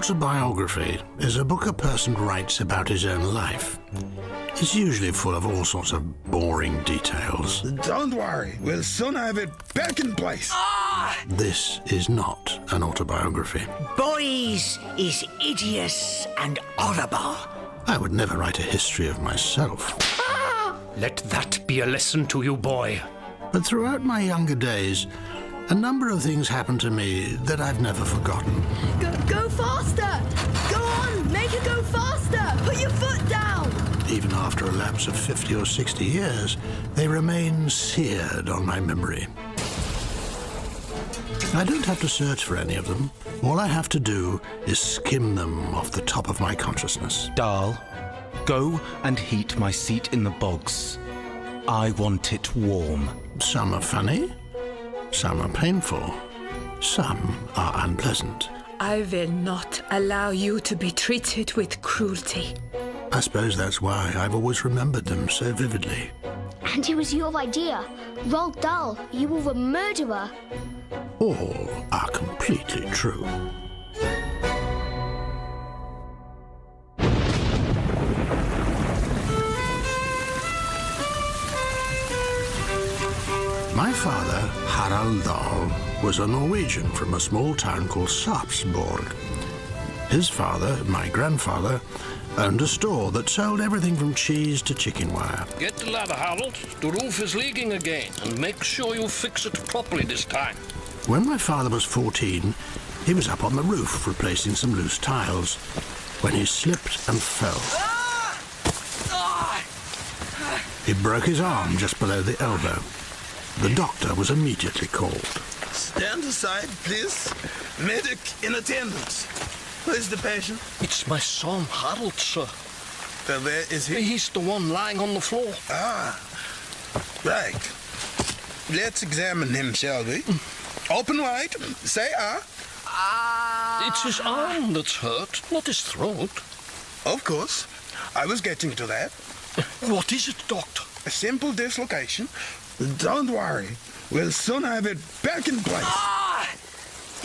autobiography is a book a person writes about his own life. It's usually full of all sorts of boring details. Don't worry, we'll soon have it back in place. This is not an autobiography. Boys is hideous and horrible. I would never write a history of myself. Let that be a lesson to you, boy. But throughout my younger days, a number of things happened to me that I've never forgotten. Go faster! Go on, make it go faster! Put your foot down! Even after a lapse of 50 or 60 years, they remain seared on my memory. I don't have to search for any of them. All I have to do is skim them off the top of my consciousness. Dahl, go and heat my seat in the bogs. I want it warm. Some are funny, some are painful, some are unpleasant. I will not allow you to be treated with cruelty. I suppose that's why I've always remembered them so vividly. And it was your idea. Roald Dahl, you were a murderer. All are completely true. My father, Roald Dahl, was a Norwegian from a small town called Sarpsborg. His father, my grandfather, owned a store that sold everything from cheese to chicken wire. Get the ladder, Harold. The roof is leaking again, and make sure you fix it properly this time. When my father was 14, he was up on the roof replacing some loose tiles when he slipped and fell. He broke his arm just below the elbow. The doctor was immediately called. Stand aside, please. Medic in attendance. Where's the patient? It's my son, Harold, sir. Where is he? He's the one lying on the floor. Ah, right. Let's examine him, shall we? Open wide. Say ah. It's his arm that's hurt, not his throat. Of course. I was getting to that. What is it, doctor? A simple dislocation. Don't worry. We'll soon have it back in place.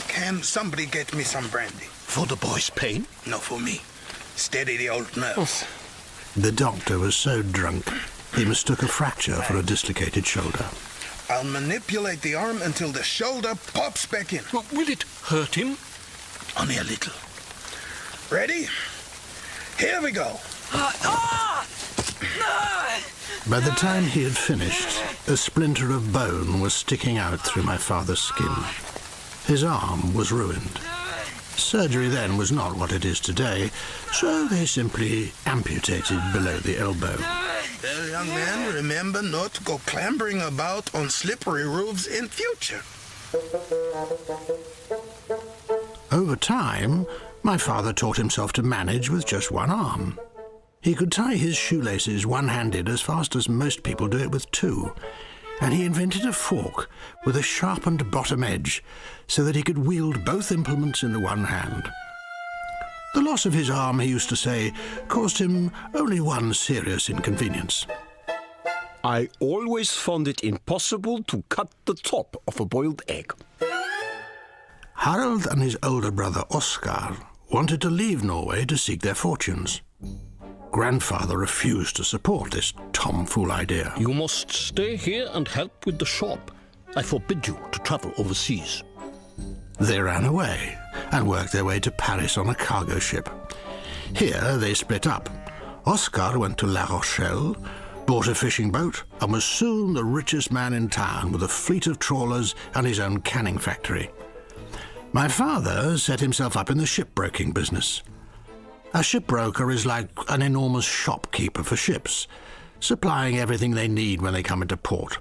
Can somebody get me some brandy? For the boy's pain? No, for me. Steady the old nerves. The doctor was so drunk, he mistook a fracture for a dislocated shoulder. I'll manipulate the arm until the shoulder pops back in. Will it hurt him? Only a little. Ready? Here we go. By the time he had finished, a splinter of bone was sticking out through my father's skin. His arm was ruined. Surgery then was not what it is today, so they simply amputated below the elbow. Well, young man, remember not to go clambering about on slippery roofs in future. Over time, my father taught himself to manage with just one arm. He could tie his shoelaces one-handed as fast as most people do it with two, and he invented a fork with a sharpened bottom edge so that he could wield both implements in the one hand. The loss of his arm, he used to say, caused him only one serious inconvenience. I always found it impossible to cut the top of a boiled egg. Harold and his older brother Oscar wanted to leave Norway to seek their fortunes. Grandfather refused to support this tomfool idea. You must stay here and help with the shop. I forbid you to travel overseas. They ran away and worked their way to Paris on a cargo ship. Here they split up. Oscar went to La Rochelle, bought a fishing boat, and was soon the richest man in town with a fleet of trawlers and his own canning factory. My father set himself up in the shipbroking business. A shipbroker is like an enormous shopkeeper for ships, supplying everything they need when they come into port.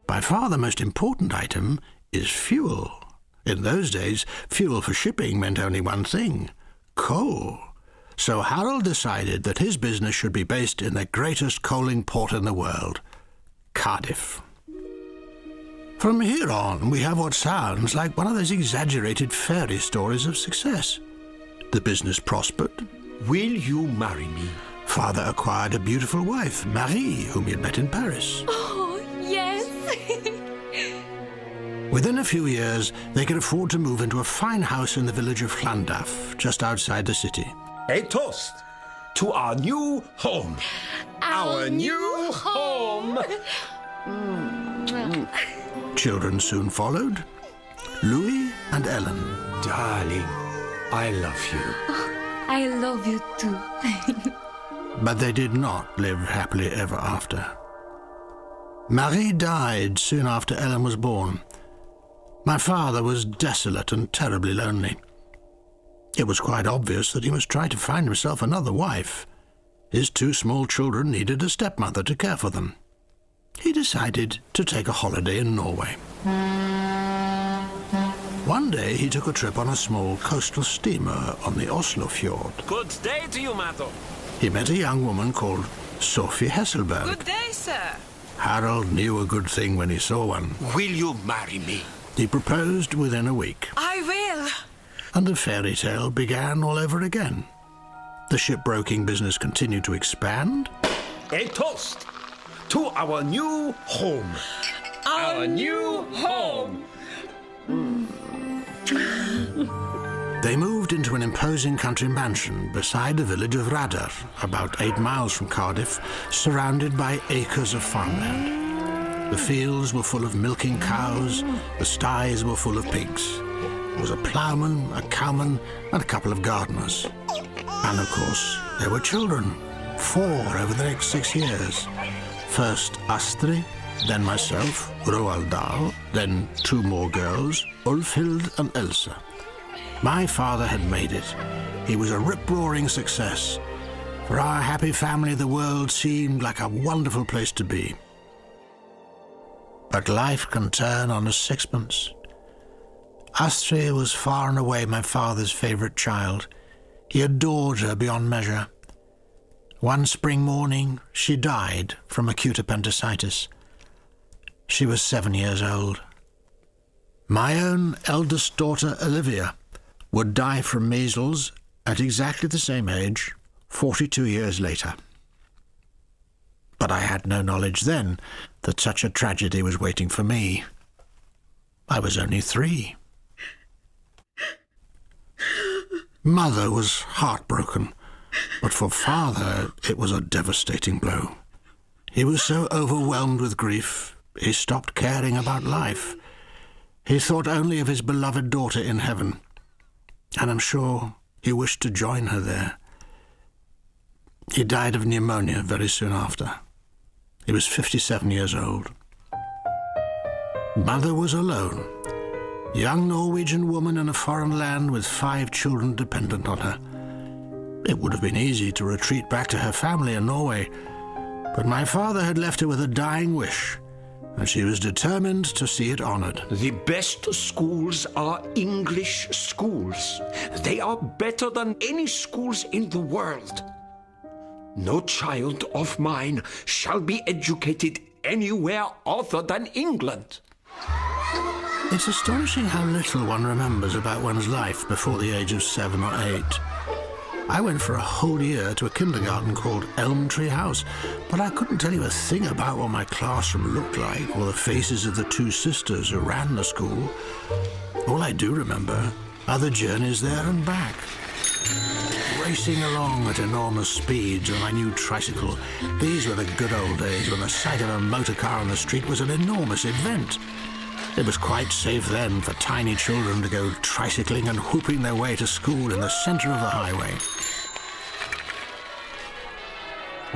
By far the most important item is fuel. In those days, fuel for shipping meant only one thing: coal. So Harold decided that his business should be based in the greatest coaling port in the world, Cardiff. From here on, we have what sounds like one of those exaggerated fairy stories of success. The business prospered. Will you marry me? Father acquired a beautiful wife, Marie, whom he had met in Paris. Oh, yes. Within a few years, they could afford to move into a fine house in the village of Llandaff, just outside the city. A toast to our new home. Our new home! Children soon followed, Louis and Ellen. Darling, I love you. I love you too. But they did not live happily ever after. Marie died soon after Ellen was born. My father was desolate and terribly lonely. It was quite obvious that he must try to find himself another wife. His 2 small children needed a stepmother to care for them. He decided to take a holiday in Norway. One day he took a trip on a small coastal steamer on the Oslo fjord. Good day to you, madam. He met a young woman called Sophie Hesselberg. Good day, sir. Harold knew a good thing when he saw one. Will you marry me? He proposed within a week, I will. and the fairy tale began all over again. The shipbroking business continued to expand. A toast to our new home. Our new home. They moved into an imposing country mansion beside the village of Radar, about 8 miles from Cardiff, surrounded by acres of farmland. The fields were full of milking cows, the sties were full of pigs. There was a ploughman, a cowman, and a couple of gardeners. And of course, there were children, 4 over the next 6 years. First Astrid, then myself, Roald Dahl, then 2 more girls, Ulfhild and Elsa. My father had made it. He was a rip-roaring success. For our happy family, the world seemed like a wonderful place to be. But life can turn on a sixpence. Astrid was far and away my father's favourite child. He adored her beyond measure. One spring morning, she died from acute appendicitis. She was 7 years old. My own eldest daughter, Olivia, would die from measles at exactly the same age, 42 years later. But I had no knowledge then that such a tragedy was waiting for me. I was only 3. Mother was heartbroken, but for father it was a devastating blow. He was so overwhelmed with grief, he stopped caring about life. He thought only of his beloved daughter in heaven, and I'm sure he wished to join her there. He died of pneumonia very soon after. He was 57 years old. Mother was alone. Young Norwegian woman in a foreign land with 5 children dependent on her. It would have been easy to retreat back to her family in Norway, but my father had left her with a dying wish, and she was determined to see it honoured. The best schools are English schools. They are better than any schools in the world. No child of mine shall be educated anywhere other than England. It's astonishing how little one remembers about one's life before the age of 7 or 8. I went for a whole year to a kindergarten called Elm Tree House, but I couldn't tell you a thing about what my classroom looked like or the faces of the 2 sisters who ran the school. All I do remember are the journeys there and back. Racing along at enormous speeds on my new tricycle. These were the good old days when the sight of a motor car on the street was an enormous event. It was quite safe then for tiny children to go tricycling and whooping their way to school in the centre of the highway.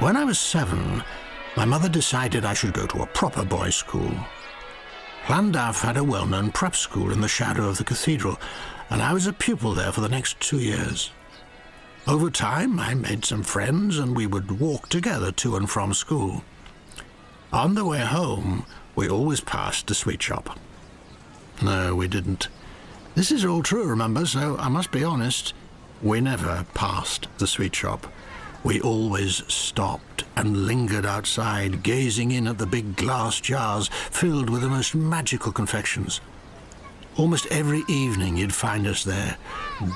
When I was 7, my mother decided I should go to a proper boys' school. Llandaff had a well-known prep school in the shadow of the cathedral, and I was a pupil there for the next 2 years. Over time, I made some friends, and we would walk together to and from school. On the way home, we always passed the sweet shop. No, we didn't. This is all true, remember, so I must be honest. We never passed the sweet shop. We always stopped and lingered outside, gazing in at the big glass jars filled with the most magical confections. Almost every evening you'd find us there,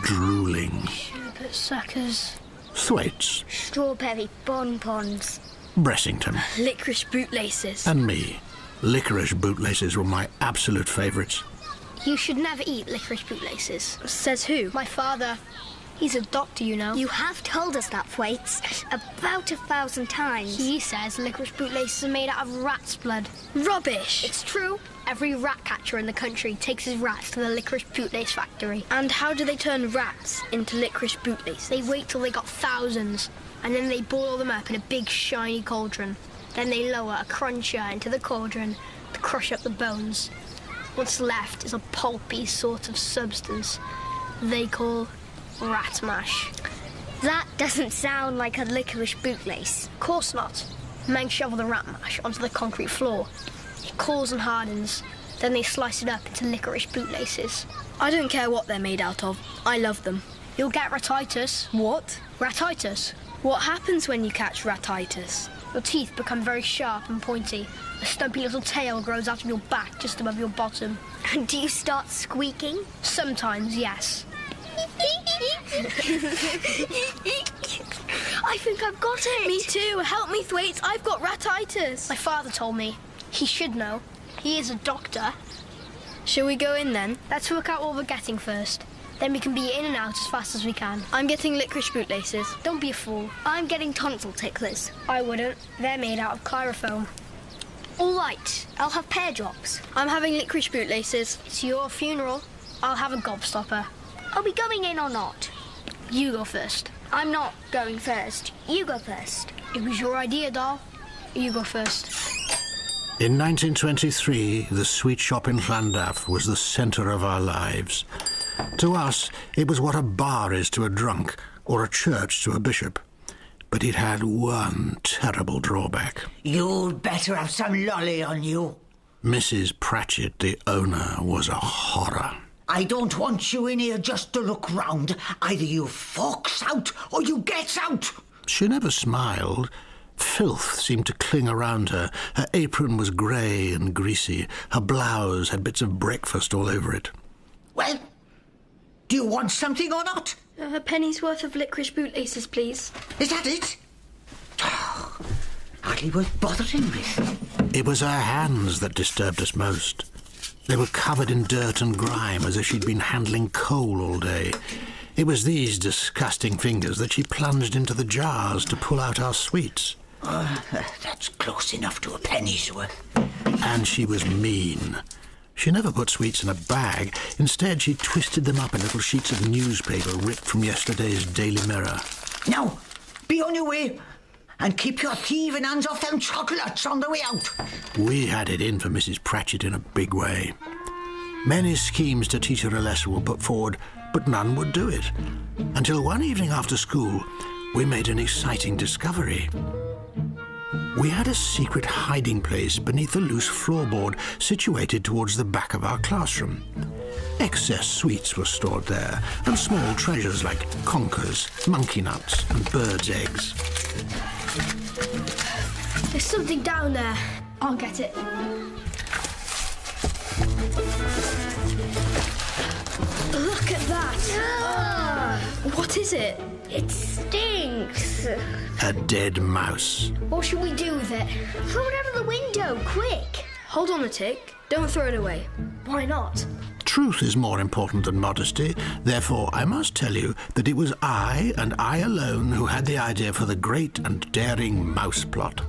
drooling. Sherbet suckers. Thwaites. Strawberry bonbons. Bressington. Licorice bootlaces. And me, Licorice bootlaces were my absolute favourites. You should never eat licorice bootlaces. Says who? My father. He's a doctor, you know. You have told us that, Thwaites, about 1,000 times. He says licorice bootlaces are made out of rat's blood. Rubbish! It's true. Every rat catcher in the country takes his rats to the licorice bootlace factory. And how do they turn rats into licorice bootlaces? They wait till they got thousands, and then they boil them up in a big shiny cauldron. Then they lower a cruncher into the cauldron to crush up the bones. What's left is a pulpy sort of substance they call rat mash. That doesn't sound like a licorice bootlace. Of course not. Men shovel the rat mash onto the concrete floor. It cools and hardens. Then they slice it up into licorice bootlaces. I don't care what they're made out of. I love them. You'll get ratitis. What? Ratitis. What happens when you catch ratitis? Your teeth become very sharp and pointy. A stumpy little tail grows out of your back just above your bottom. And do you start squeaking? Sometimes, yes. I think I've got it. Me too. Help me, Thwaites. I've got ratitis. My father told me. He should know. He is a doctor. Shall we go in then? Let's work out what we're getting first. Then we can be in and out as fast as we can. I'm getting licorice bootlaces. Don't be a fool. I'm getting tonsil ticklers. I wouldn't. They're made out of chloroform. All right, I'll have pear drops. I'm having licorice bootlaces. It's your funeral. I'll have a gobstopper. Are we going in or not? You go first. I'm not going first. You go first. It was your idea, doll. You go first. In 1923, the sweet shop in Llandaff was the centre of our lives. To us, it was what a bar is to a drunk, or a church to a bishop. But it had one terrible drawback. You'd better have some lolly on you. Mrs. Pratchett, the owner, was a horror. I don't want you in here just to look round. Either you forks out or you gets out. She never smiled. Filth seemed to cling around her. Her apron was grey and greasy. Her blouse had bits of breakfast all over it. Well, do you want something or not? A penny's worth of licorice bootlaces, please. Is that it? Oh, hardly worth bothering with. It was her hands that disturbed us most. They were covered in dirt and grime, as if she'd been handling coal all day. It was these disgusting fingers that she plunged into the jars to pull out our sweets. That's close enough to a penny's worth. And she was mean. She never put sweets in a bag. Instead, she twisted them up in little sheets of newspaper ripped from yesterday's Daily Mirror. Now, be on your way, and keep your thieving hands off them chocolates on the way out. We had it in for Mrs. Pratchett in a big way. Many schemes to teach her a lesson were put forward, but none would do it. Until one evening after school, we made an exciting discovery. We had a secret hiding place beneath a loose floorboard situated towards the back of our classroom. Excess sweets were stored there, and small treasures like conkers, monkey nuts, and birds' eggs. There's something down there. I'll get it. Look at that! What is it? It stinks. A dead mouse. What should we do with it? Throw it out of the window, quick. Hold on a tick. Don't throw it away. Why not? Truth is more important than modesty. Therefore, I must tell you that it was I, and I alone, who had the idea for the great and daring mouse plot.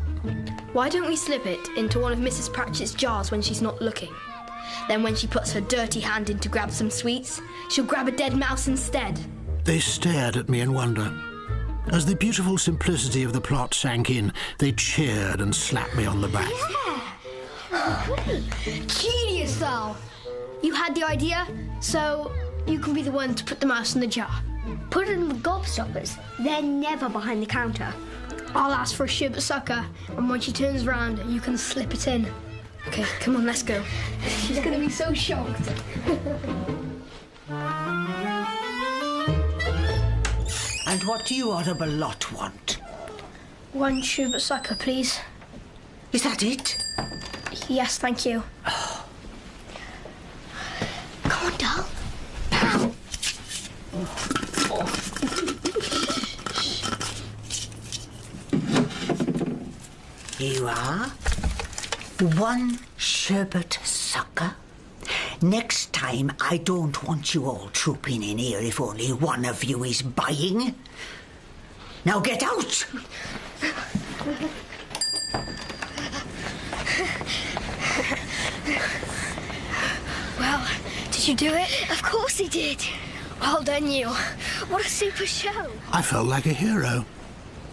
Why don't we slip it into one of Mrs. Pratchett's jars when she's not looking? Then when she puts her dirty hand in to grab some sweets, she'll grab a dead mouse instead. They stared at me in wonder. As the beautiful simplicity of the plot sank in, they cheered and slapped me on the back. Genius, Dal! You had the idea, so you can be the one to put the mouse in the jar. Put it in the gobstoppers. They're never behind the counter. I'll ask for a sherbet sucker, and when she turns round, you can slip it in. Okay, come on, let's go. She's gonna be so shocked. And what do you horrible lot want? One sherbet sucker, please. Is that it? Yes, thank you. Come on, doll. Here you are. One sherbet sucker. Next time, I don't want you all trooping in here if only one of you is buying. Now get out! Well, did you do it? Of course he did. Well done, you. What a super show. I felt like a hero.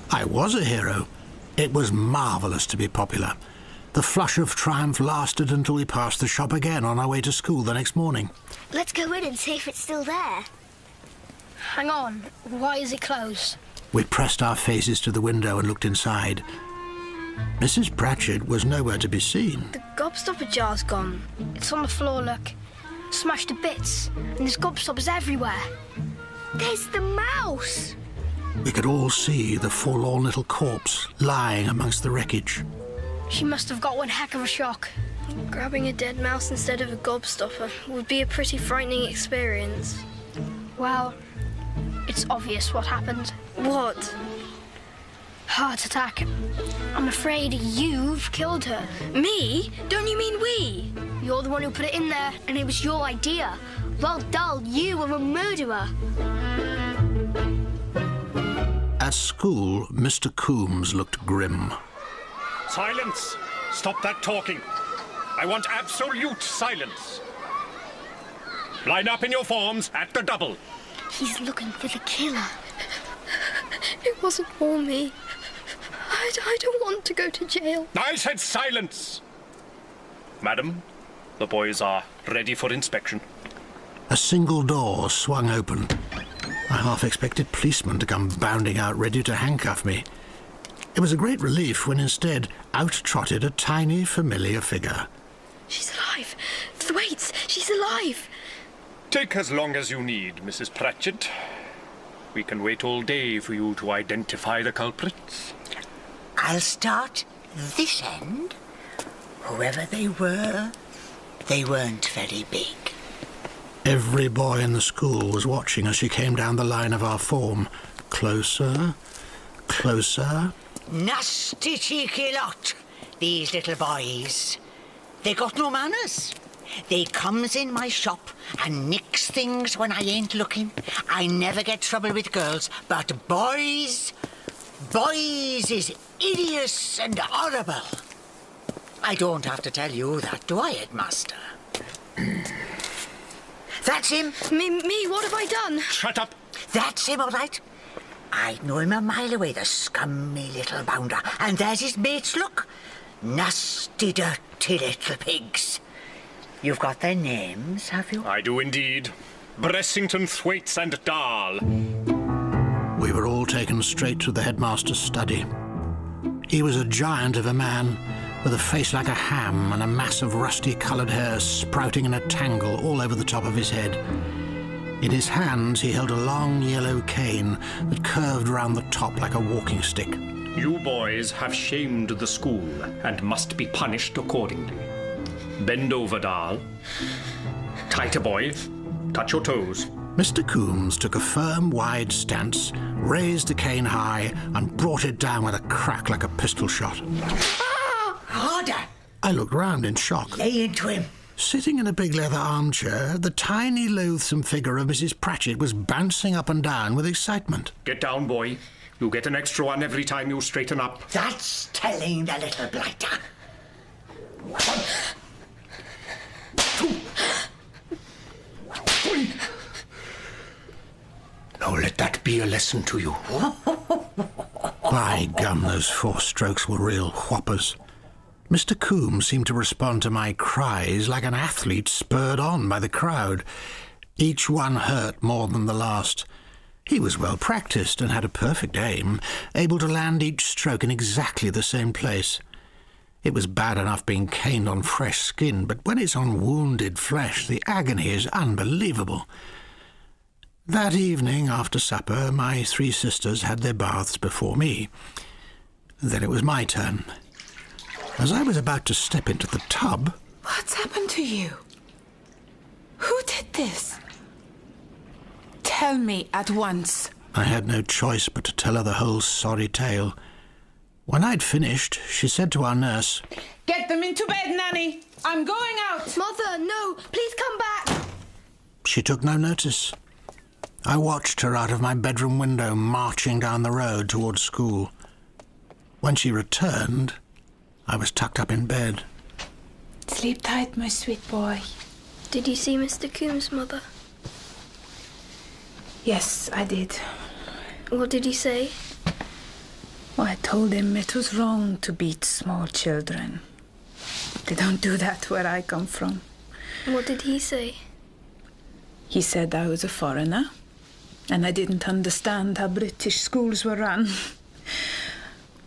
I was a hero. It was marvellous to be popular. The flush of triumph lasted until we passed the shop again on our way to school the next morning. Let's go in and see if it's still there. Hang on. Why is it closed? We pressed our faces to the window and looked inside. Mrs. Pratchett was nowhere to be seen. The gobstopper jar's gone. It's on the floor, look. Smashed to bits. And there's gobstoppers everywhere. There's the mouse. We could all see the forlorn little corpse lying amongst the wreckage. She must have got one heck of a shock. Grabbing a dead mouse instead of a gobstopper would be a pretty frightening experience. Well, it's obvious what happened. What? Heart attack. I'm afraid you've killed her. Me? Don't you mean we? You're the one who put it in there. And it was your idea. Roald Dahl, you were a murderer. At school, Mr. Coombs looked grim. Silence! Stop that talking. I want absolute silence. Line up in your forms at the double. He's looking for the killer. It wasn't for me. I don't want to go to jail. I said silence! Madam, the boys are ready for inspection. A single door swung open. I half expected policemen to come bounding out ready to handcuff me. It was a great relief when instead out trotted a tiny, familiar figure. She's alive. Wait, she's alive. Take as long as you need, Mrs. Pratchett. We can wait all day for you to identify the culprits. I'll start this end. Whoever they were, they weren't very big. Every boy in the school was watching as she came down the line of our form. Closer, closer. Nasty cheeky lot, these little boys. They got no manners. They comes in my shop and nicks things when I ain't looking. I never get trouble with girls, but boys is hideous and horrible. I don't have to tell you that, do I, Headmaster? That's him. Me, what have I done? Shut up! That's him, all right. I'd know him a mile away, the scummy little bounder. And there's his mates, look. Nasty, dirty little pigs. You've got their names, have you? I do indeed. Bressington, Thwaites and Dahl. We were all taken straight to the headmaster's study. He was a giant of a man, with a face like a ham and a mass of rusty-coloured hair sprouting in a tangle all over the top of his head. In his hands he held a long yellow cane that curved round the top like a walking stick. You boys have shamed the school and must be punished accordingly. Bend over, Dahl. Tighter, boys. Touch your toes. Mr. Coombs took a firm, wide stance, raised the cane high, and brought it down with a crack like a pistol shot. Harder! I looked round in shock. Lay into him. Sitting in a big leather armchair, the tiny, loathsome figure of Mrs. Pratchett was bouncing up and down with excitement. Get down, boy. You get an extra one every time you straighten up. That's telling the little blighter. 1, 2, 3. Now let that be a lesson to you. By gum, those 4 strokes were real whoppers. Mr. Coombs seemed to respond to my cries like an athlete spurred on by the crowd. Each one hurt more than the last. He was well practised and had a perfect aim, able to land each stroke in exactly the same place. It was bad enough being caned on fresh skin, but when it's on wounded flesh, the agony is unbelievable. That evening, after supper, my 3 sisters had their baths before me. Then it was my turn. As I was about to step into the tub... What's happened to you? Who did this? Tell me at once. I had no choice but to tell her the whole sorry tale. When I'd finished, she said to our nurse, Get them into bed, Nanny. I'm going out! Mother, no! Please come back! She took no notice. I watched her out of my bedroom window, marching down the road towards school. When she returned, I was tucked up in bed. Sleep tight, my sweet boy. Did you see Mr. Coombs, Mother? Yes, I did. What did he say? Well, I told him it was wrong to beat small children. They don't do that where I come from. What did he say? He said I was a foreigner, and I didn't understand how British schools were run.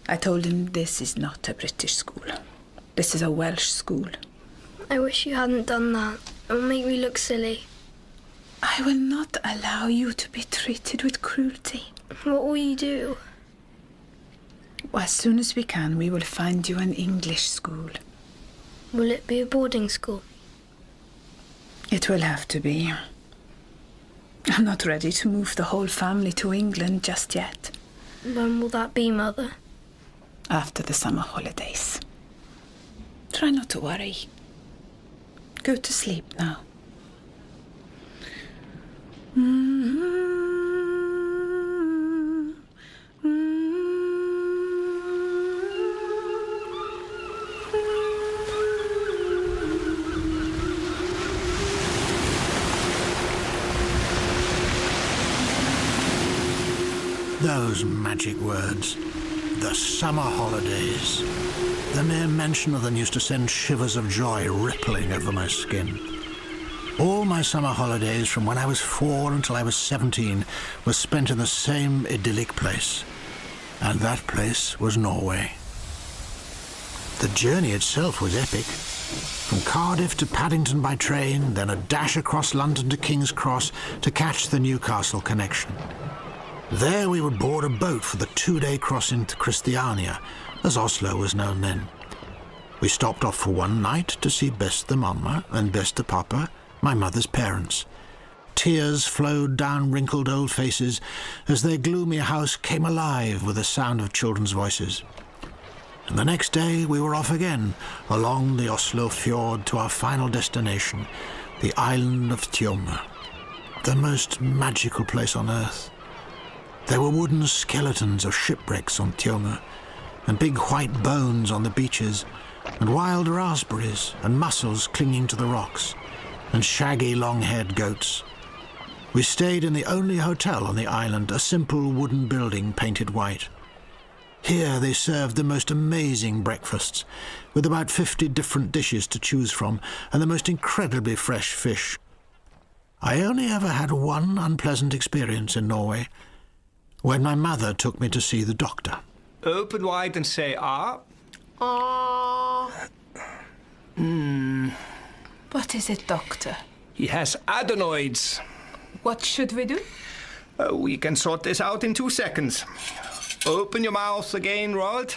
I told him this is not a British school. This is a Welsh school. I wish you hadn't done that. It will make me look silly. I will not allow you to be treated with cruelty. What will you do? As soon as we can, we will find you an English school. Will it be a boarding school? It will have to be. I'm not ready to move the whole family to England just yet. When will that be, Mother? After the summer holidays. Try not to worry. Go to sleep now. Those magic words. The summer holidays. The mere mention of them used to send shivers of joy rippling over my skin. All my summer holidays, from when I was 4 until I was 17, were spent in the same idyllic place. And that place was Norway. The journey itself was epic. From Cardiff to Paddington by train, then a dash across London to King's Cross to catch the Newcastle connection. There we would board a boat for the 2-day crossing to Christiania, as Oslo was known then. We stopped off for one night to see Beste Mamma and Beste Papa, my mother's parents. Tears flowed down wrinkled old faces as their gloomy house came alive with the sound of children's voices. And the next day we were off again, along the Oslo fjord to our final destination, the island of Tjøme, the most magical place on earth. There were wooden skeletons of shipwrecks on Tjøme, and big white bones on the beaches, and wild raspberries and mussels clinging to the rocks, and shaggy long-haired goats. We stayed in the only hotel on the island, a simple wooden building painted white. Here they served the most amazing breakfasts, with about 50 different dishes to choose from, and the most incredibly fresh fish. I only ever had one unpleasant experience in Norway, when my mother took me to see the doctor. Open wide and say ah. What is it, doctor? He has adenoids. What should we do? We can sort this out in 2 seconds. Open your mouth again, Roald.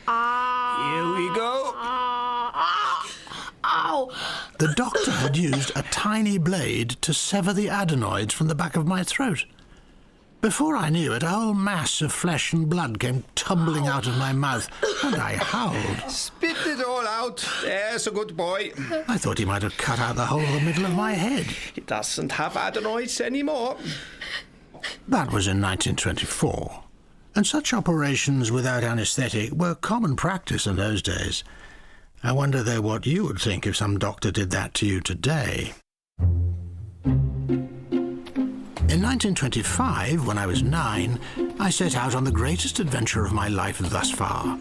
Here we go. Ow! The doctor had used a tiny blade to sever the adenoids from the back of my throat. Before I knew it, a whole mass of flesh and blood came tumbling out of my mouth, and I howled. Spit it all out. There's a good boy. I thought he might have cut out the whole of the middle of my head. He doesn't have adenoids anymore. That was in 1924, and such operations without anaesthetic were common practice in those days. I wonder, though, what you would think if some doctor did that to you today. In 1925, when I was 9, I set out on the greatest adventure of my life thus far.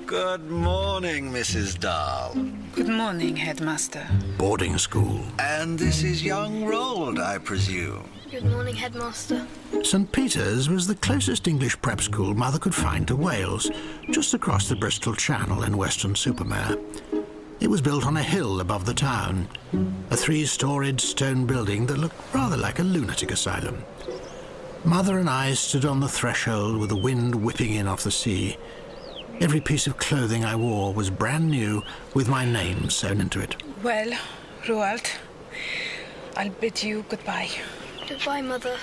Good morning, Mrs. Dahl. Good morning, headmaster. Boarding school. And this is young Roald, I presume. Good morning, headmaster. St. Peter's was the closest English prep school Mother could find to Wales, just across the Bristol Channel in Weston-super-Mare. It was built on a hill above the town, a 3-storied stone building that looked rather like a lunatic asylum. Mother and I stood on the threshold with the wind whipping in off the sea. Every piece of clothing I wore was brand new, with my name sewn into it. Well, Roald, I'll bid you goodbye. Goodbye, Mother.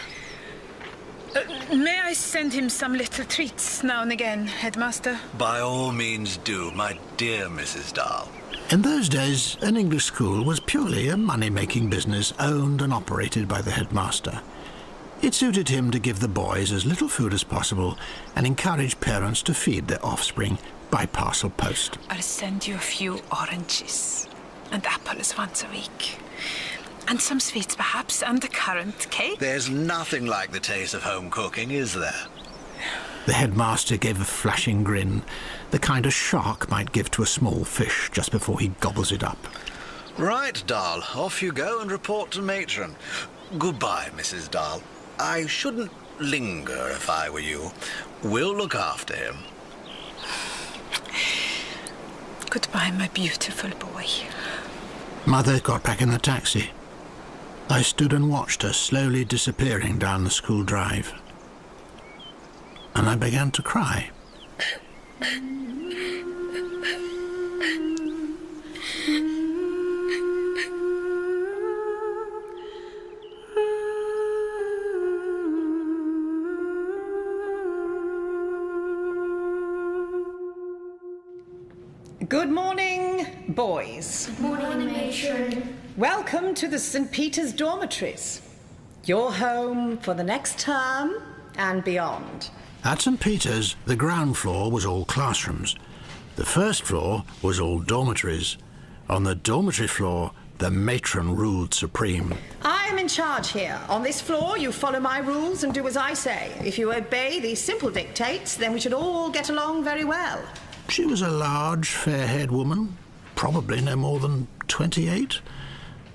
May I send him some little treats now and again, headmaster? By all means do, my dear Mrs. Dahl. In those days, an English school was purely a money-making business owned and operated by the headmaster. It suited him to give the boys as little food as possible and encourage parents to feed their offspring by parcel post. I'll send you a few oranges and apples once a week. And some sweets, perhaps, and a currant cake. There's nothing like the taste of home cooking, is there? The headmaster gave a flashing grin, the kind a shark might give to a small fish just before he gobbles it up. Right, Dahl, off you go and report to matron. Goodbye, Mrs. Dahl. I shouldn't linger if I were you. We'll look after him. Goodbye, my beautiful boy. Mother got back in the taxi. I stood and watched her slowly disappearing down the school drive. And I began to cry. Good morning, boys. Good morning, matron. Welcome to the St. Peter's dormitories. Your home for the next term and beyond. At St. Peter's, the ground floor was all classrooms. The first floor was all dormitories. On the dormitory floor, the matron ruled supreme. I am in charge here. On this floor, you follow my rules and do as I say. If you obey these simple dictates, then we should all get along very well. She was a large, fair-haired woman, probably no more than 28.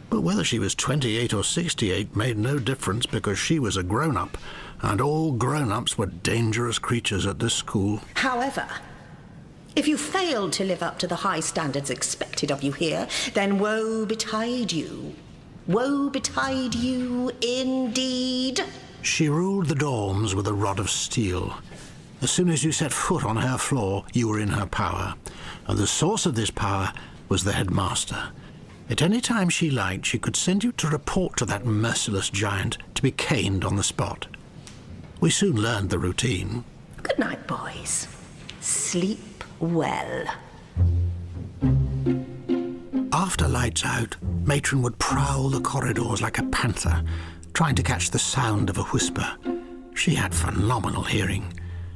But whether she was 28 or 68 made no difference because she was a grown-up, and all grown-ups were dangerous creatures at this school. However, if you failed to live up to the high standards expected of you here, then woe betide you. Woe betide you indeed. She ruled the dorms with a rod of steel. As soon as you set foot on her floor, you were in her power. And the source of this power was the headmaster. At any time she liked, she could send you to report to that merciless giant to be caned on the spot. We soon learned the routine. Good night, boys. Sleep well. After lights out, matron would prowl the corridors like a panther, trying to catch the sound of a whisper. She had phenomenal hearing,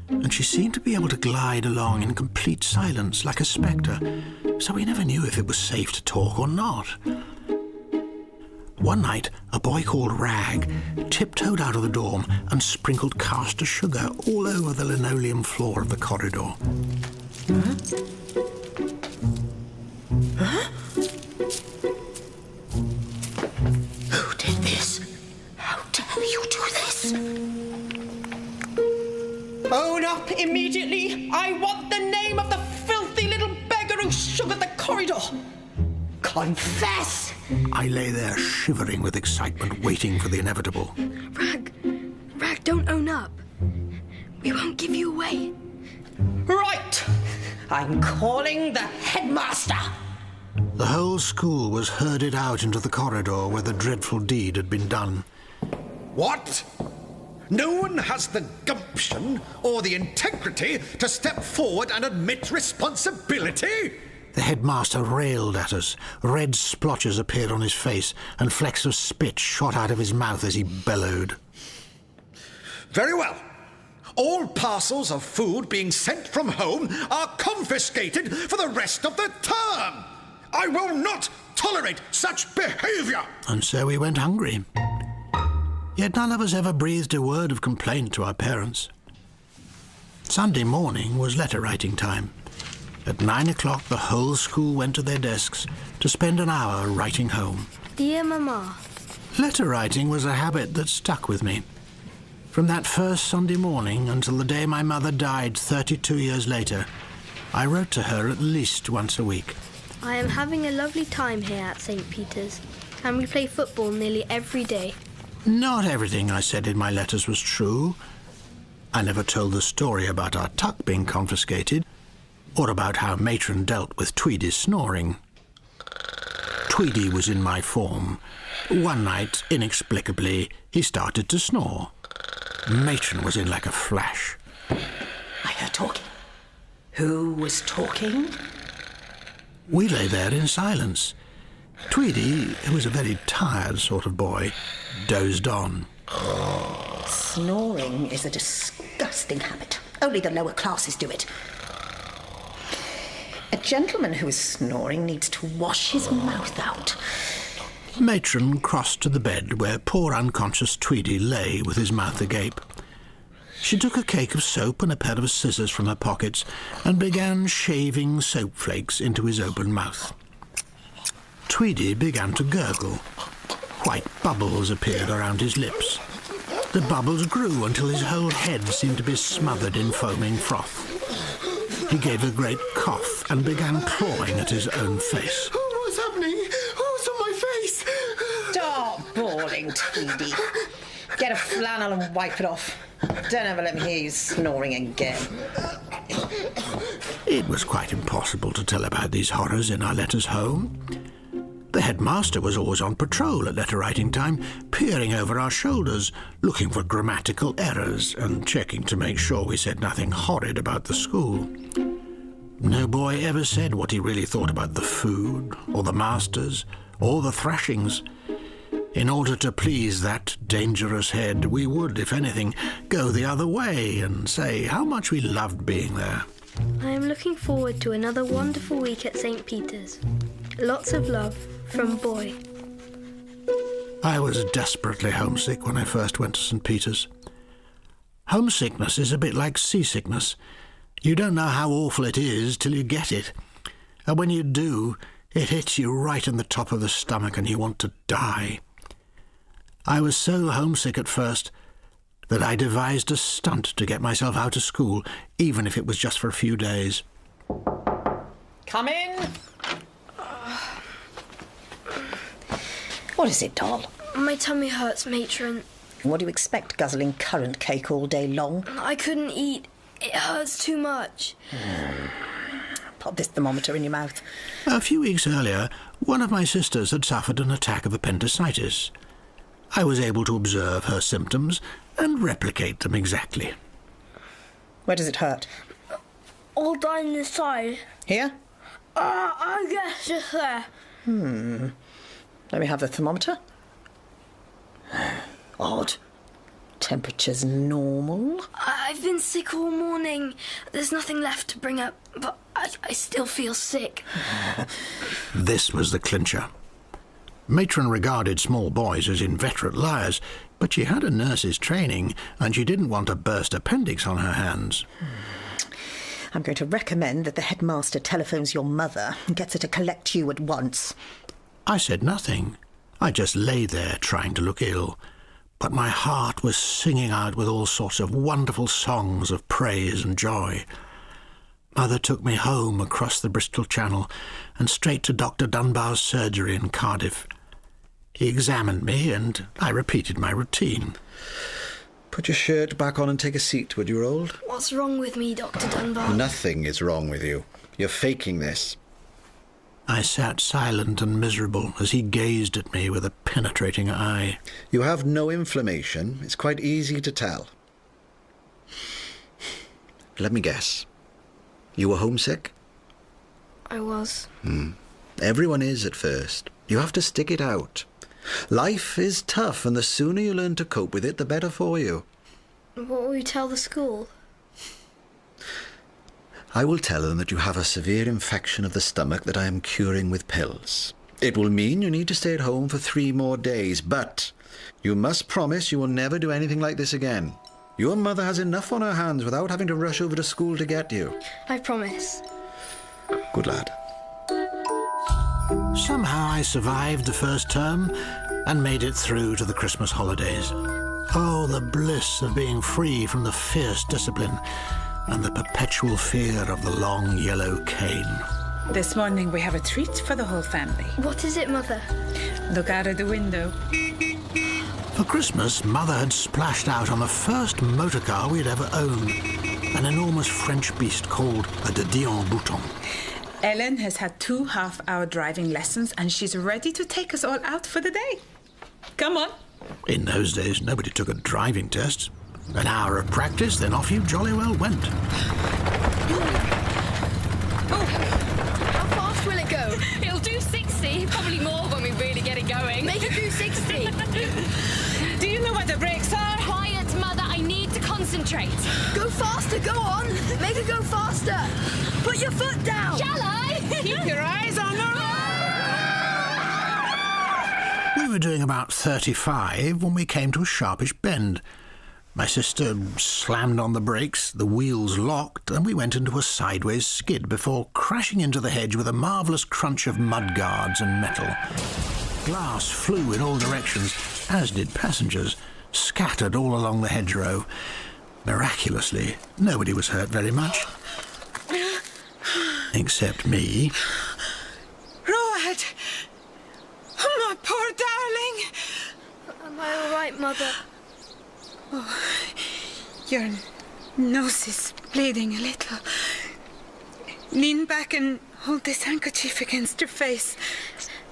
and she seemed to be able to glide along in complete silence like a spectre, so we never knew if it was safe to talk or not. One night, a boy called Rag tiptoed out of the dorm and sprinkled caster sugar all over the linoleum floor of the corridor. Huh? Huh? Who did this? How dare you do this? Own up immediately! I want the name of the filthy little beggar who sugared the corridor! Confess! I lay there shivering with excitement, waiting for the inevitable. Rag, don't own up. We won't give you away. Right! I'm calling the headmaster! The whole school was herded out into the corridor where the dreadful deed had been done. What? No one has the gumption or the integrity to step forward and admit responsibility? The headmaster railed at us. Red splotches appeared on his face, and flecks of spit shot out of his mouth as he bellowed. Very well. All parcels of food being sent from home are confiscated for the rest of the term. I will not tolerate such behaviour. And so we went hungry. Yet none of us ever breathed a word of complaint to our parents. Sunday morning was letter-writing time. At 9 o'clock, the whole school went to their desks to spend an hour writing home. Dear Mama. Letter-writing was a habit that stuck with me. From that first Sunday morning until the day my mother died 32 years later, I wrote to her at least once a week. I am having a lovely time here at St. Peter's, and we play football nearly every day. Not everything I said in my letters was true. I never told the story about our tuck being confiscated, or about how matron dealt with Tweedy's snoring. Tweedy was in my form. One night, inexplicably, he started to snore. Matron was in like a flash. I heard talking. Who was talking? We lay there in silence. Tweedy, who was a very tired sort of boy, dozed on. Snoring is a disgusting habit. Only the lower classes do it. A gentleman who is snoring needs to wash his mouth out. Matron crossed to the bed where poor unconscious Tweedy lay with his mouth agape. She took a cake of soap and a pair of scissors from her pockets and began shaving soap flakes into his open mouth. Tweedy began to gurgle. White bubbles appeared around his lips. The bubbles grew until his whole head seemed to be smothered in foaming froth. He gave a great cough and began clawing at his own face. What's happening? What's on my face? Stop bawling, Tweedy. Get a flannel and wipe it off. Don't ever let me hear you snoring again. It was quite impossible to tell about these horrors in our letters home. The headmaster was always on patrol at letter-writing time, peering over our shoulders, looking for grammatical errors and checking to make sure we said nothing horrid about the school. No boy ever said what he really thought about the food, or the masters, or the thrashings. In order to please that dangerous head, we would, if anything, go the other way and say how much we loved being there. I am looking forward to another wonderful week at St. Peter's. Lots of love from Boy. I was desperately homesick when I first went to St. Peter's. Homesickness is a bit like seasickness. You don't know how awful it is till you get it. And when you do, it hits you right in the top of the stomach and you want to die. I was so homesick at first that I devised a stunt to get myself out of school, even if it was just for a few days. Come in. What is it, doll? My tummy hurts, matron. What do you expect, guzzling currant cake all day long? I couldn't eat. It hurts too much. Pop this thermometer in your mouth. A few weeks earlier, one of my sisters had suffered an attack of appendicitis. I was able to observe her symptoms and replicate them exactly. Where does it hurt? All down the side. Here? I guess just there. Let me have the thermometer. Odd. Temperature's normal. I've been sick all morning. There's nothing left to bring up, but I still feel sick. This was the clincher. Matron regarded small boys as inveterate liars, but she had a nurse's training, and she didn't want a burst appendix on her hands. I'm going to recommend that the headmaster telephones your mother and gets her to collect you at once. I said nothing. I just lay there trying to look ill, but my heart was singing out with all sorts of wonderful songs of praise and joy. Mother took me home across the Bristol Channel and straight to Dr. Dunbar's surgery in Cardiff. He examined me and I repeated my routine. Put your shirt back on and take a seat, would you, Roald? What's wrong with me, Dr. Dunbar? Nothing is wrong with you. You're faking this. I sat silent and miserable as he gazed at me with a penetrating eye. You have no inflammation. It's quite easy to tell. Let me guess. You were homesick? I was. Everyone is at first. You have to stick it out. Life is tough, and the sooner you learn to cope with it, the better for you. What will you tell the school? I will tell them that you have a severe infection of the stomach that I am curing with pills. It will mean you need to stay at home for 3 more days, but you must promise you will never do anything like this again. Your mother has enough on her hands without having to rush over to school to get you. I promise. Good lad. Somehow I survived the first term and made it through to the Christmas holidays. Oh, the bliss of being free from the fierce discipline and the perpetual fear of the long yellow cane. This morning we have a treat for the whole family. What is it, Mother? Look out of the window. For Christmas, Mother had splashed out on the first motor car we'd ever owned, an enormous French beast called a de Dion Bouton. Ellen has had 2 half-hour driving lessons and she's ready to take us all out for the day. Come on. In those days, nobody took a driving test. An hour of practice, then off you jolly well went. How fast will it go? 50, probably more when we really get it going. Make it do 60. Do you know where the brakes are? Quiet, Mother, I need to concentrate. Go faster, go on. Make it go faster. Put your foot down. Shall I? Keep your eyes on the road! We were doing about 35 when we came to a sharpish bend. My sister slammed on the brakes, the wheels locked, and we went into a sideways skid before crashing into the hedge with a marvellous crunch of mudguards and metal. Glass flew in all directions, as did passengers, scattered all along the hedgerow. Miraculously, nobody was hurt very much. Except me. Roald! Oh, my poor darling! Am I all right, Mother? Oh, your nose is bleeding a little. Lean back and hold this handkerchief against your face.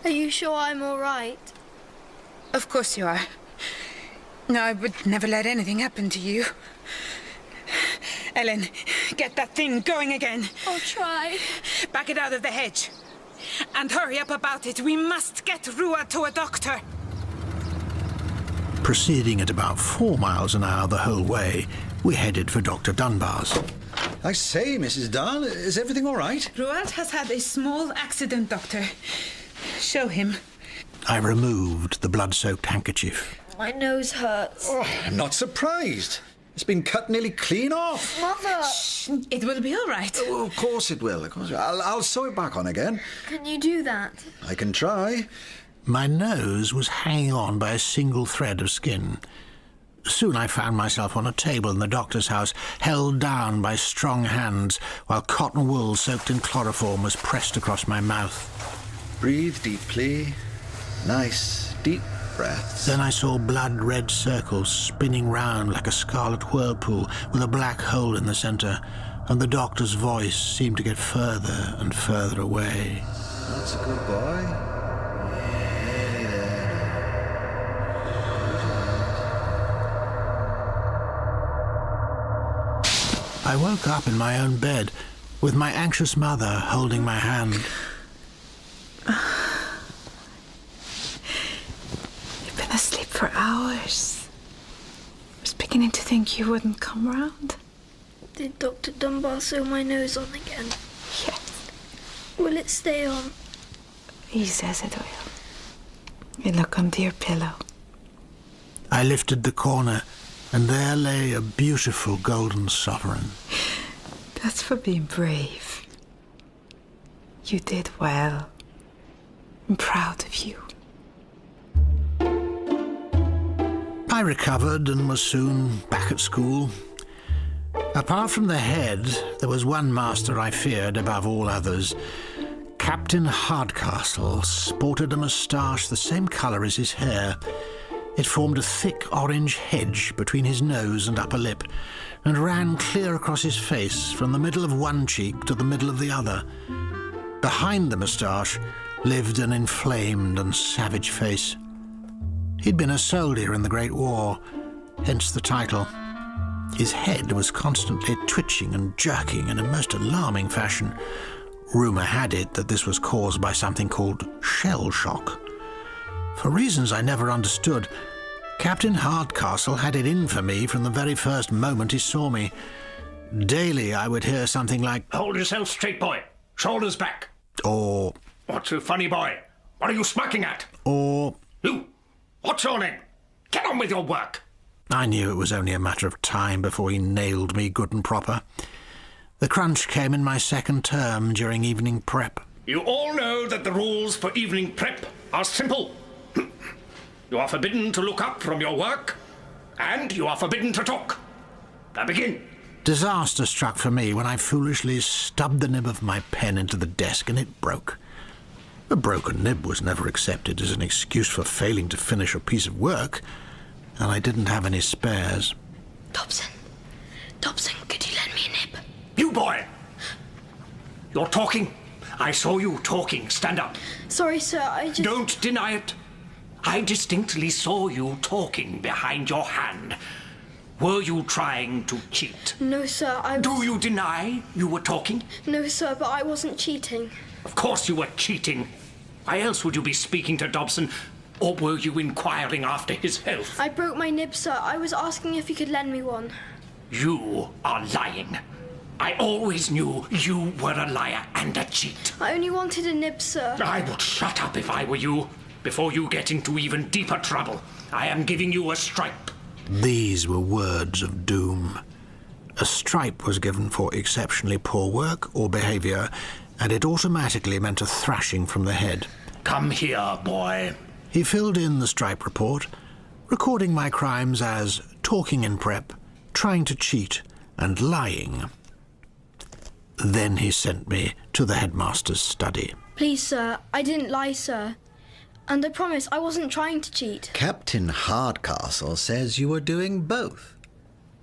Are you sure I'm all right? Of course you are. No, I would never let anything happen to you. Ellen, get that thing going again. I'll try. Back it out of the hedge. And hurry up about it. We must get Roald to a doctor. Proceeding at about 4 miles an hour the whole way, we headed for Dr. Dunbar's. I say, Mrs. Dahl, is everything all right? Roald has had a small accident, Doctor. Show him. I removed the blood-soaked handkerchief. My nose hurts. Oh, I'm not surprised. It's been cut nearly clean off. Mother! Shh, it will be all right. Oh, of course it will. Of course. I'll sew it back on again. Can you do that? I can try. My nose was hanging on by a single thread of skin. Soon I found myself on a table in the doctor's house, held down by strong hands, while cotton wool soaked in chloroform was pressed across my mouth. Breathe deeply. Nice, deep breaths. Then I saw blood-red circles spinning round like a scarlet whirlpool with a black hole in the centre, and the doctor's voice seemed to get further and further away. That's a good boy. I woke up in my own bed, with my anxious mother holding my hand. You've been asleep for hours. I was beginning to think you wouldn't come round. Did Dr. Dunbar sew my nose on again? Yes. Will it stay on? He says it will. You look under your pillow. I lifted the corner, and there lay a beautiful golden sovereign. That's for being brave. You did well. I'm proud of you. I recovered and was soon back at school. Apart from the head, there was one master I feared above all others. Captain Hardcastle sported a moustache the same colour as his hair. It formed a thick orange hedge between his nose and upper lip, and ran clear across his face from the middle of one cheek to the middle of the other. Behind the moustache lived an inflamed and savage face. He'd been a soldier in the Great War, hence the title. His head was constantly twitching and jerking in a most alarming fashion. Rumour had it that this was caused by something called shell shock. For reasons I never understood, Captain Hardcastle had it in for me from the very first moment he saw me. Daily I would hear something like, "Hold yourself straight, boy. Shoulders back." Or, "What's so funny, boy? What are you smirking at?" Or, "You, what's your name? Get on with your work." I knew it was only a matter of time before he nailed me good and proper. The crunch came in my second term during evening prep. You all know that the rules for evening prep are simple. You are forbidden to look up from your work, and you are forbidden to talk. Now begin. Disaster struck for me when I foolishly stubbed the nib of my pen into the desk and it broke. A broken nib was never accepted as an excuse for failing to finish a piece of work, and I didn't have any spares. Dobson, could you lend me a nib? You boy! You're talking. I saw you talking. Stand up. Sorry, sir, I just... Don't deny it. I distinctly saw you talking behind your hand. Were you trying to cheat? No, sir, I was... Do you deny you were talking? No, sir, but I wasn't cheating. Of course you were cheating. Why else would you be speaking to Dobson? Or were you inquiring after his health? I broke my nib, sir. I was asking if he could lend me one. You are lying. I always knew you were a liar and a cheat. I only wanted a nib, sir. I would shut up if I were you, before you get into even deeper trouble. I am giving you a stripe. These were words of doom. A stripe was given for exceptionally poor work or behaviour, and it automatically meant a thrashing from the head. Come here, boy. He filled in the stripe report, recording my crimes as talking in prep, trying to cheat, and lying. Then he sent me to the headmaster's study. Please, sir, I didn't lie, sir. And I promise I wasn't trying to cheat. Captain Hardcastle says you were doing both.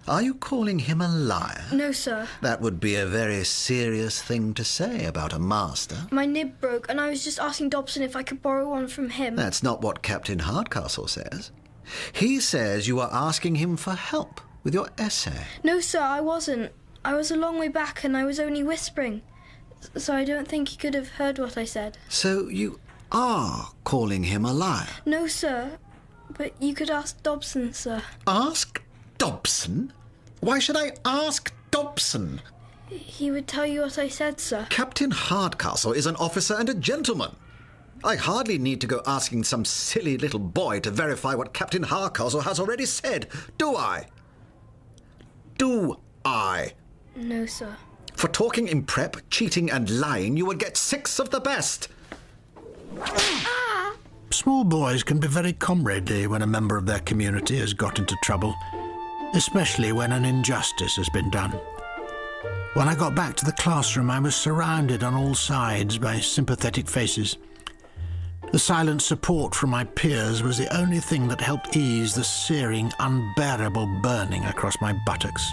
Are you calling him a liar? No, sir. That would be a very serious thing to say about a master. My nib broke, and I was just asking Dobson if I could borrow one from him. That's not what Captain Hardcastle says. He says you are asking him for help with your essay. No, sir, I wasn't. I was a long way back, and I was only whispering. So I don't think he could have heard what I said. So you are calling him a liar? No, sir. But you could ask Dobson, sir. Ask Dobson? Why should I ask Dobson? He would tell you what I said, sir. Captain Hardcastle is an officer and a gentleman. I hardly need to go asking some silly little boy to verify what Captain Hardcastle has already said, do I? Do I? No, sir. For talking in prep, cheating and lying, you would get 6 of the best. Small boys can be very comradely when a member of their community has got into trouble, especially when an injustice has been done. When I got back to the classroom, I was surrounded on all sides by sympathetic faces. The silent support from my peers was the only thing that helped ease the searing, unbearable burning across my buttocks.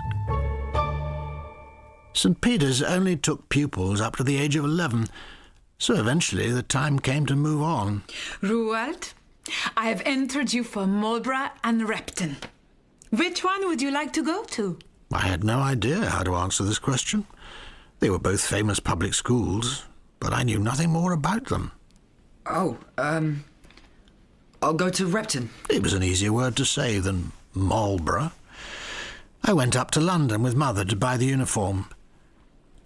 St. Peter's only took pupils up to the age of 11, so eventually the time came to move on. Roald, I have entered you for Marlborough and Repton. Which one would you like to go to? I had no idea how to answer this question. They were both famous public schools, but I knew nothing more about them. Oh, I'll go to Repton. It was an easier word to say than Marlborough. I went up to London with Mother to buy the uniform.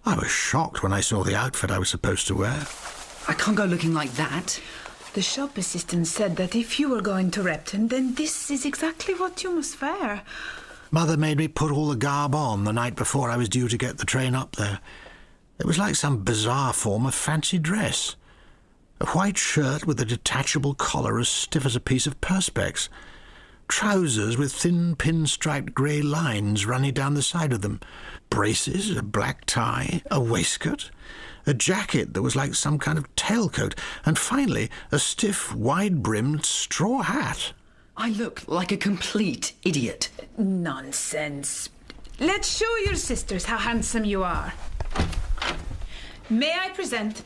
I was shocked when I saw the outfit I was supposed to wear. I can't go looking like that. The shop assistant said that if you were going to Repton, then this is exactly what you must wear. Mother made me put all the garb on the night before I was due to get the train up there. It was like some bizarre form of fancy dress. A white shirt with a detachable collar as stiff as a piece of perspex. Trousers with thin pinstriped grey lines running down the side of them. Braces, a black tie, a waistcoat, a jacket that was like some kind of tailcoat, and finally a stiff, wide-brimmed straw hat. I look like a complete idiot. Nonsense. Let's show your sisters how handsome you are. May I present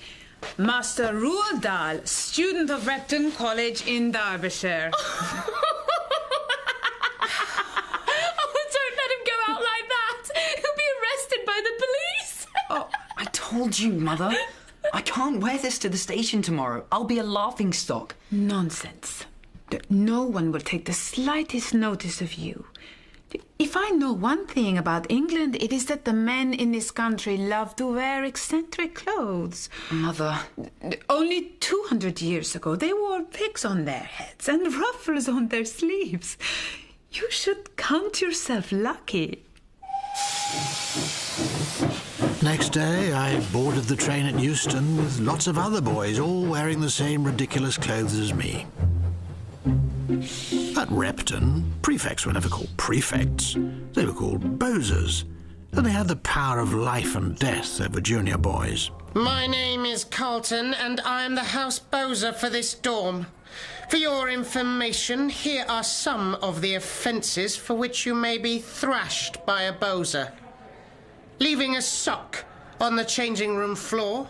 Master Roald Dahl, student of Repton College in Derbyshire. I told you, Mother. I can't wear this to the station tomorrow. I'll be a laughingstock. Nonsense. No one will take the slightest notice of you. If I know one thing about England, it is that the men in this country love to wear eccentric clothes. Mother. Only 200 years ago, they wore wigs on their heads and ruffles on their sleeves. You should count yourself lucky. Next day, I boarded the train at Euston with lots of other boys, all wearing the same ridiculous clothes as me. At Repton, prefects were never called prefects. They were called bozers, and they had the power of life and death over junior boys. My name is Carlton, and I am the house bozer for this dorm. For your information, here are some of the offences for which you may be thrashed by a bozer. Leaving a sock on the changing room floor,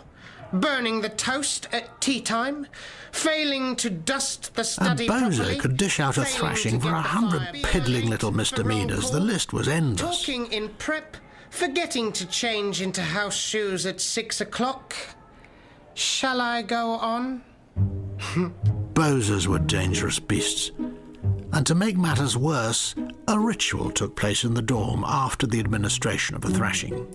burning the toast at tea time, failing to dust the study properly. A bozer could dish out a thrashing for 100 piddling little misdemeanours. The list was endless. Talking in prep, forgetting to change into house shoes at 6 o'clock. Shall I go on? Bozers were dangerous beasts. And to make matters worse, a ritual took place in the dorm after the administration of a thrashing.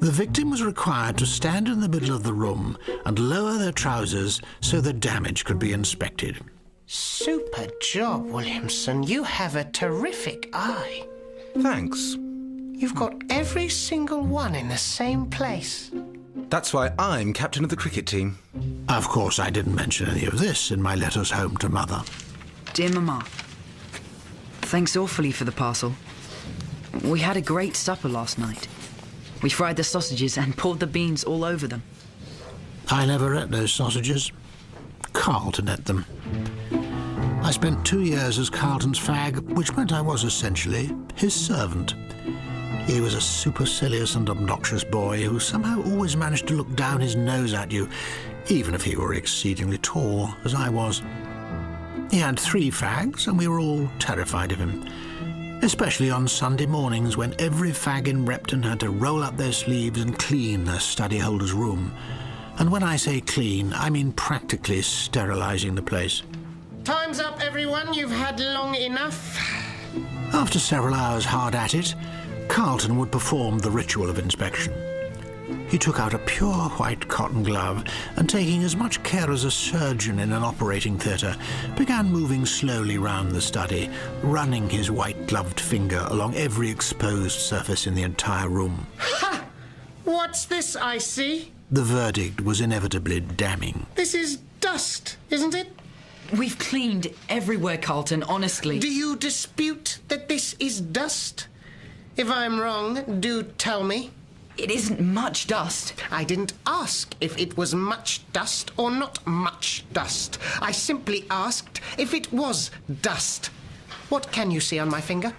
The victim was required to stand in the middle of the room and lower their trousers so the damage could be inspected. Super job, Williamson. You have a terrific eye. Thanks. You've got every single one in the same place. That's why I'm captain of the cricket team. Of course, I didn't mention any of this in my letters home to Mother. Dear Mama, thanks awfully for the parcel. We had a great supper last night. We fried the sausages and poured the beans all over them. I never ate those sausages. Carlton ate them. I spent 2 years as Carlton's fag, which meant I was essentially his servant. He was a supercilious and obnoxious boy who somehow always managed to look down his nose at you, even if he were exceedingly tall, as I was. He had 3 fags, and we were all terrified of him, especially on Sunday mornings when every fag in Repton had to roll up their sleeves and clean their study holder's room. And when I say clean, I mean practically sterilising the place. Time's up, everyone. You've had long enough. After several hours hard at it, Carlton would perform the ritual of inspection. He took out a pure white cotton glove and, taking as much care as a surgeon in an operating theatre, began moving slowly round the study, running his white-gloved finger along every exposed surface in the entire room. Ha! What's this I see? The verdict was inevitably damning. This is dust, isn't it? We've cleaned everywhere, Carlton, honestly. Do you dispute that this is dust? If I'm wrong, do tell me. It isn't much dust. I didn't ask if it was much dust or not much dust. I simply asked if it was dust. What can you see on my finger?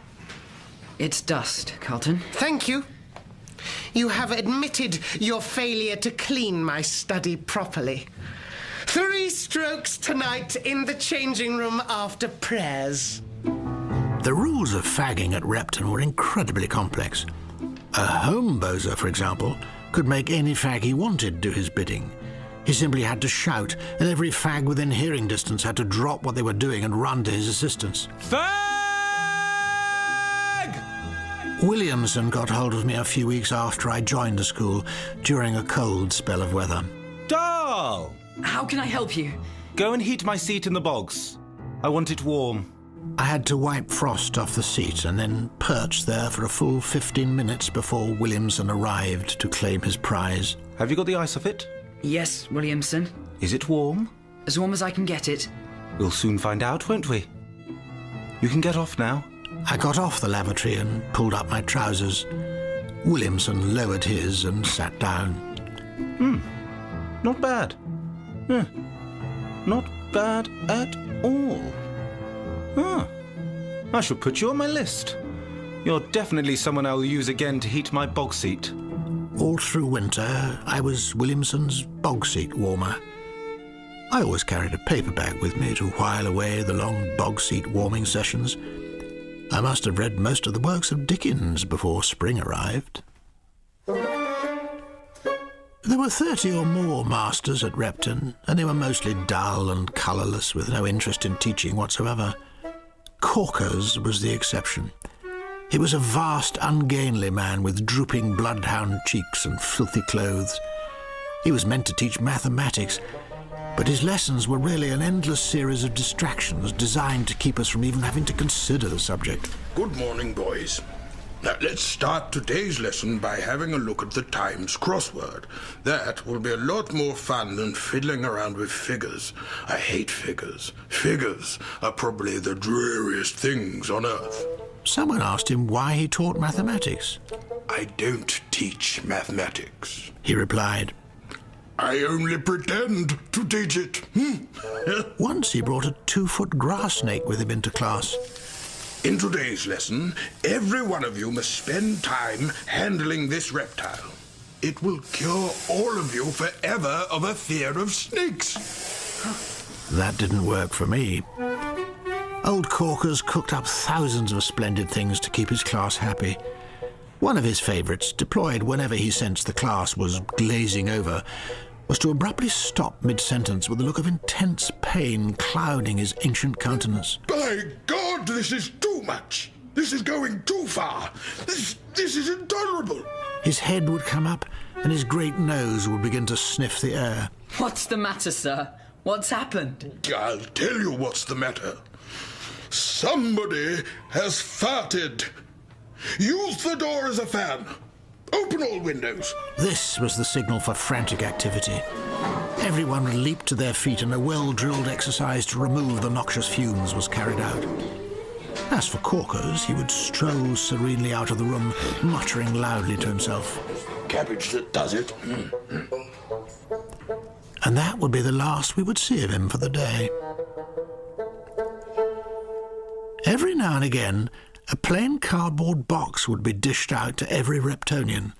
It's dust, Carlton. Thank you. You have admitted your failure to clean my study properly. 3 strokes tonight in the changing room after prayers. The rules of fagging at Repton were incredibly complex. A home bozer, for example, could make any fag he wanted do his bidding. He simply had to shout, and every fag within hearing distance had to drop what they were doing and run to his assistance. Fag! Williamson got hold of me a few weeks after I joined the school, during a cold spell of weather. Dahl! How can I help you? Go and heat my seat in the bogs. I want it warm. I had to wipe frost off the seat and then perch there for a full 15 minutes before Williamson arrived to claim his prize. Have you got the ice off it? Yes, Williamson. Is it warm? As warm as I can get it. We'll soon find out, won't we? You can get off now. I got off the lavatory and pulled up my trousers. Williamson lowered his and sat down. Not bad. Not bad at all. I shall put you on my list. You're definitely someone I'll use again to heat my bog seat. All through winter, I was Williamson's bog seat warmer. I always carried a paper bag with me to while away the long bog seat warming sessions. I must have read most of the works of Dickens before spring arrived. There were 30 or more masters at Repton, and they were mostly dull and colourless, with no interest in teaching whatsoever. Corker's was the exception. He was a vast, ungainly man with drooping bloodhound cheeks and filthy clothes. He was meant to teach mathematics, but his lessons were really an endless series of distractions designed to keep us from even having to consider the subject. Good morning, boys. Now, let's start today's lesson by having a look at the Times crossword. That will be a lot more fun than fiddling around with figures. I hate figures. Figures are probably the dreariest things on earth. Someone asked him why he taught mathematics. I don't teach mathematics, he replied. I only pretend to teach it. Once he brought a 2-foot grass snake with him into class. In today's lesson, every one of you must spend time handling this reptile. It will cure all of you forever of a fear of snakes. That didn't work for me. Old Corkers cooked up thousands of splendid things to keep his class happy. One of his favourites, deployed whenever he sensed the class was glazing over, was to abruptly stop mid-sentence with a look of intense pain clouding his ancient countenance. By God, this is too much! This is going too far! This is intolerable! His head would come up and his great nose would begin to sniff the air. What's the matter, sir? What's happened? I'll tell you what's the matter. Somebody has farted. Use the door as a fan. Open all windows. This was the signal for frantic activity. Everyone would leap to their feet and a well-drilled exercise to remove the noxious fumes was carried out. As for Corkers, he would stroll serenely out of the room, muttering loudly to himself. Cabbage that does it. And that would be the last we would see of him for the day. Every now and again, a plain cardboard box would be dished out to every Reptonian.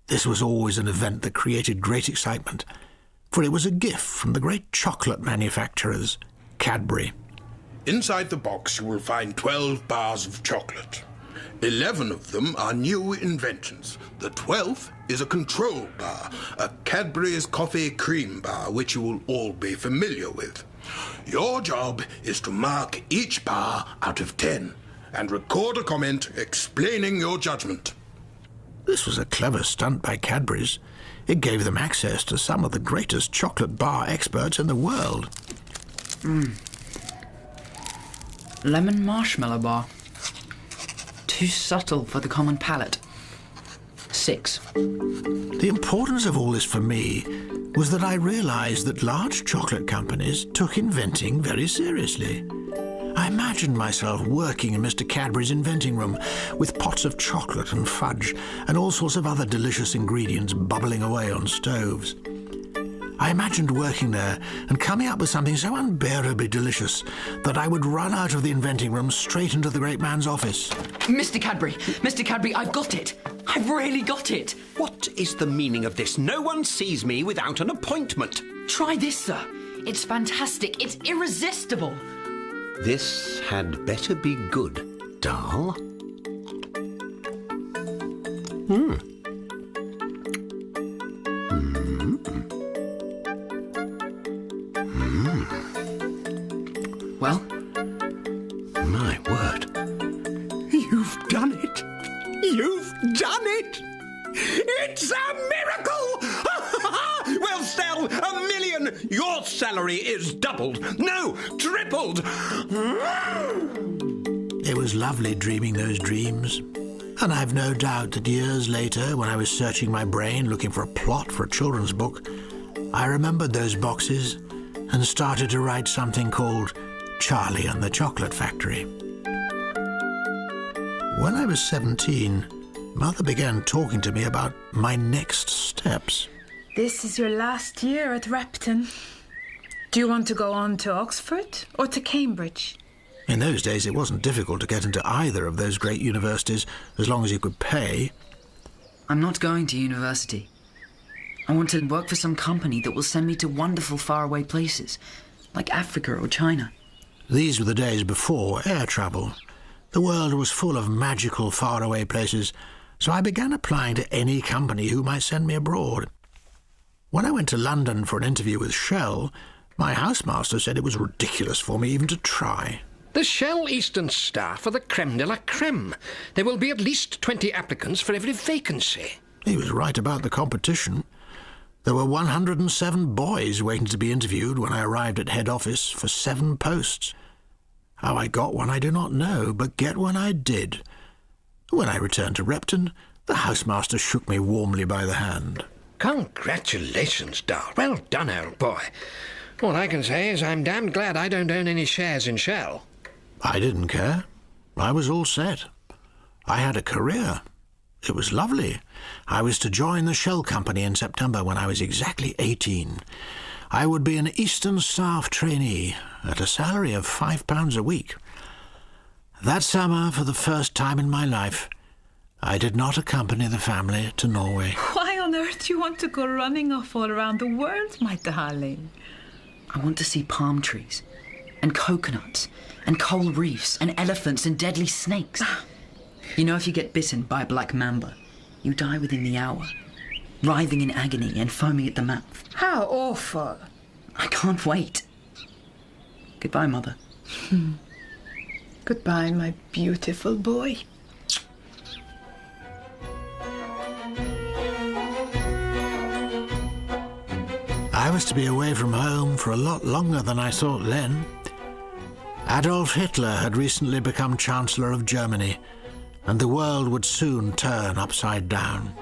This was always an event that created great excitement, for it was a gift from the great chocolate manufacturers, Cadbury. Inside the box you will find 12 bars of chocolate. 11 of them are new inventions. The 12th is a control bar, a Cadbury's coffee cream bar, which you will all be familiar with. Your job is to mark each bar out of 10 and record a comment explaining your judgment. This was a clever stunt by Cadbury's. It gave them access to some of the greatest chocolate bar experts in the world. Lemon marshmallow bar. Too subtle for the common palate. 6. The importance of all this for me was that I realized that large chocolate companies took inventing very seriously. I imagined myself working in Mr. Cadbury's inventing room with pots of chocolate and fudge and all sorts of other delicious ingredients bubbling away on stoves. I imagined working there and coming up with something so unbearably delicious that I would run out of the inventing room straight into the great man's office. Mr. Cadbury, I've got it. I've really got it. What is the meaning of this? No one sees me without an appointment. Try this, sir. It's fantastic. It's irresistible. This had better be good, Dahl. Well? My word. You've done it. You've done it. It's a miracle! Well, sell 1 million. Your salary is doubled. No, tripled. It was lovely dreaming those dreams. And I've no doubt that years later, when I was searching my brain looking for a plot for a children's book, I remembered those boxes and started to write something called Charlie and the Chocolate Factory. When I was 17, Mother began talking to me about my next steps. This is your last year at Repton. Do you want to go on to Oxford or to Cambridge? In those days, it wasn't difficult to get into either of those great universities as long as you could pay. I'm not going to university. I want to work for some company that will send me to wonderful faraway places, like Africa or China. These were the days before air travel. The world was full of magical faraway places, so I began applying to any company who might send me abroad. When I went to London for an interview with Shell, my housemaster said it was ridiculous for me even to try. The Shell Eastern staff are the creme de la creme. There will be at least 20 applicants for every vacancy. He was right about the competition. There were 107 boys waiting to be interviewed when I arrived at head office for 7 posts. How I got one I do not know, but get one I did. When I returned to Repton, the housemaster shook me warmly by the hand. Congratulations, Dahl. Well done, old boy. All I can say is I'm damned glad I don't own any shares in Shell. I didn't care. I was all set. I had a career. It was lovely. I was to join the Shell Company in September when I was exactly 18. I would be an Eastern Staff trainee at a salary of £5 a week. That summer, for the first time in my life, I did not accompany the family to Norway. Why on earth do you want to go running off all around the world, my darling? I want to see palm trees, and coconuts, and coral reefs, and elephants, and deadly snakes. You know, if you get bitten by a black mamba, you die within the hour. writhing in agony and foaming at the mouth. How awful. I can't wait. Goodbye, Mother. Goodbye, my beautiful boy. I was to be away from home for a lot longer than I thought then. Adolf Hitler had recently become Chancellor of Germany, and the world would soon turn upside down.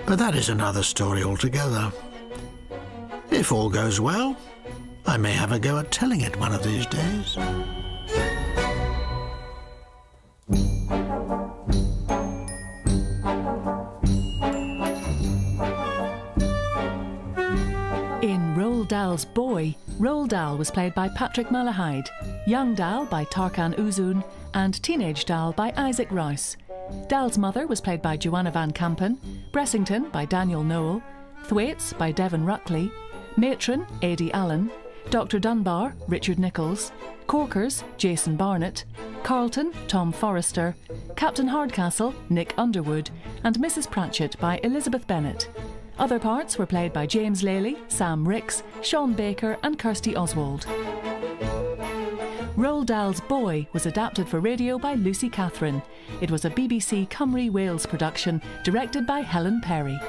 But that is another story altogether. If all goes well, I may have a go at telling it one of these days. In Roald Dahl's Boy, Roald Dahl was played by Patrick Malahide, young Dahl by Tarkan Uzun, and teenage Dahl by Isaac Rouse. Dahl's mother was played by Joanna Van Kampen, Bressington by Daniel Noel, Thwaites by Devon Ruckley, Matron, Adi Allen, Dr. Dunbar, Richard Nichols, Corkers, Jason Barnett, Carlton, Tom Forrester, Captain Hardcastle, Nick Underwood, and Mrs. Pratchett by Elizabeth Bennett. Other parts were played by James Lely, Sam Ricks, Sean Baker and Kirsty Oswald. Roald Dahl's Boy was adapted for radio by Lucy Catherine. It was a BBC Cymru Wales production directed by Helen Perry.